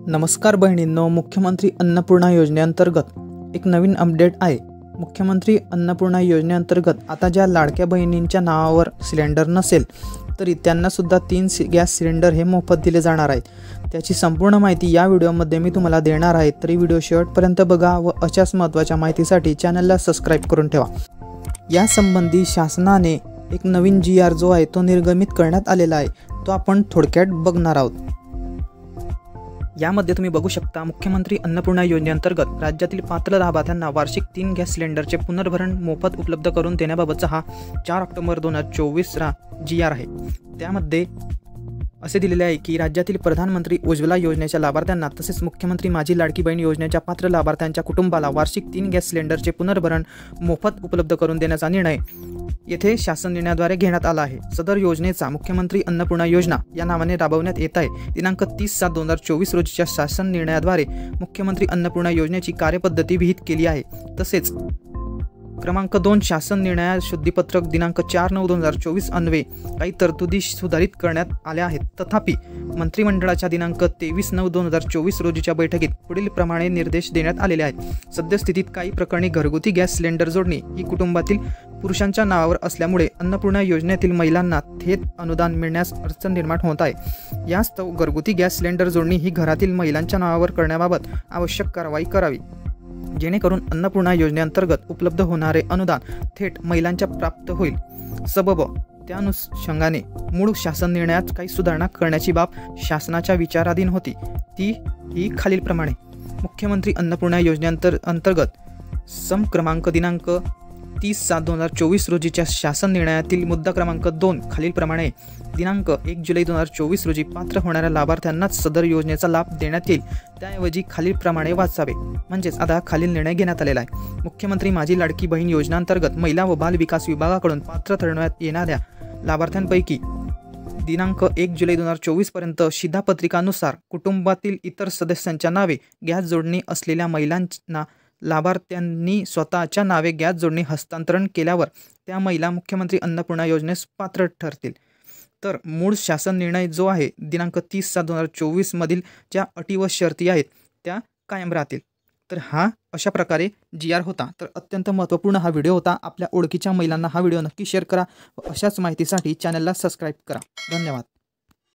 नमस्कार बहिणींनो, मुख्यमंत्री अन्नपूर्णा योजनेअंतर्गत एक नवीन अपडेट आहे। मुख्यमंत्री अन्नपूर्णा योजनेअंतर्गत आता ज्या लाडक्या बहिणींच्या नावावर सिलेंडर नसेल तरी त्यांना सुद्धा 3 गॅस सिलेंडर हे मोफत दिले जाणार आहेत। त्याची संपूर्ण माहिती या व्हिडिओमध्ये मी तुम्हाला देणार आहे, तरी व्हिडिओ शेवटपर्यंत बघा व अशाच महत्त्वाच्या माहितीसाठी चॅनलला सबस्क्राइब करून ठेवा। या संबंधी शासनाने एक नवीन GR जो आहे तो निर्गमित करण्यात आलेला आहे, तो आपण थोडक्यात बघणार आहोत। यामध्ये तुम्ही बघू शकता, मुख्यमंत्री अन्नपूर्णा योजनेअंतर्गत राज्यातील पात्र लाभार्थ्यांना वार्षिक 3 गॅस सिलेंडरचे पुनर्भरण मोफत उपलब्ध करून देण्याबाबतचा हा 4 ऑक्टोबर 2024 GR आहे। त्यामध्ये असे दिलेले आहे की राज्यातील प्रधानमंत्री उज्ज्वला योजनेच्या लाभार्थ्यांना तसेच मुख्यमंत्री माझी लाडकी बहीण योजनेच्या पात्र लाभार्थ्यांच्या कुटुंबाला वार्षिक 3 गॅस सिलेंडरचे पुनर्भरण मोफत उपलब्ध करून देण्याचा निर्णय येथे शासन निर्णयाद्वारे घेण्यात आला आहे। सदर योजनेचा मुख्यमंत्री अन्नपूर्णा योजना या नावाने राबवण्यात येत आहे। दिनांक 30/7/2024 रोजीच्या शासन निर्णयाद्वारे मुख्यमंत्री अन्नपूर्णा योजनेची कार्यपद्धती विहित केली आहे। तसेच क्रमांक 2 शासन निर्णया शुद्धीपत्रक दिनांक 4/9/2024 अन्वये काही तरतुदी सुधारित करण्यात आल्या आहेत। तथापि मंत्रिमंडळाच्या दिनांक 23/9/2024 रोजीच्या बैठकीत पुढील प्रमाणे निर्देश देण्यात आलेले आहेत। सद्यस्थितीत काही प्रकरणी घरगुती गॅस सिलेंडर जोडणी ही कुटुंबातील पुरुषांच्या नावावर असल्यामुळे अन्नपूर्णा योजनेतील महिलांना थेट अनुदान मिळण्यास अडचण निर्माण होत आहे। यास्तव घरगुती गॅस सिलेंडर जोडणी ही घरातील महिलांच्या नावावर करण्याबाबत आवश्यक कारवाई करावी, जेणेकरून अन्नपूर्णा योजनेअंतर्गत उपलब्ध होणारे अनुदान थेट महिलांच्या प्राप्त होईल। सबब त्या अनुषंगाने मूळ शासन निर्णयात काही सुधारणा करण्याची बाब शासनाच्या विचाराधीन होती। ती ही खालीलप्रमाणे: मुख्यमंत्री अन्नपूर्णा योजनेअंतर्गत सम क्रमांक दिनांक 30/7/2024 रोजीच्या शासन निर्णयातील मुद्दा क्रमांक 2 खालीलप्रमाणे: दिनांक 1 जुलै 2024 रोजी पात्र होणाऱ्या लाभार्थ्यांनाच सदर योजनेचा लाभ देण्यात येईल। त्याऐवजी खालीलप्रमाणे वाचावे, म्हणजेच आता खालील निर्णय घेण्यात आलेला आहे। मुख्यमंत्री माझी लाडकी बहीण योजनेअंतर्गत महिला व बाल विकास विभागाकडून पात्र ठरवण्यात येणाऱ्या लाभार्थ्यांपैकी दिनांक 1 जुलै 2024 पर्यंत शिधापत्रिकानुसार कुटुंबातील इतर सदस्यांच्या नावे गॅस जोडणी असलेल्या महिलांना लाभार्थ्यांनी स्वतःच्या नावे गॅस जोडणी हस्तांतरण केल्यावर त्या महिला मुख्यमंत्री अन्नपूर्णा योजनेस पात्र ठरतील। तर मूळ शासन निर्णय जो आहे दिनांक 30/7/2024 मधील ज्या अटी व शर्ती आहेत त्या कायम राहतील। तर हा अशा प्रकारे GR होता। तर अत्यंत महत्त्वपूर्ण हा व्हिडिओ होता। आपल्या ओळखीच्या महिलांना हा व्हिडिओ नक्की शेअर करा व अशाच माहितीसाठी चॅनलला सबस्क्राइब करा। धन्यवाद।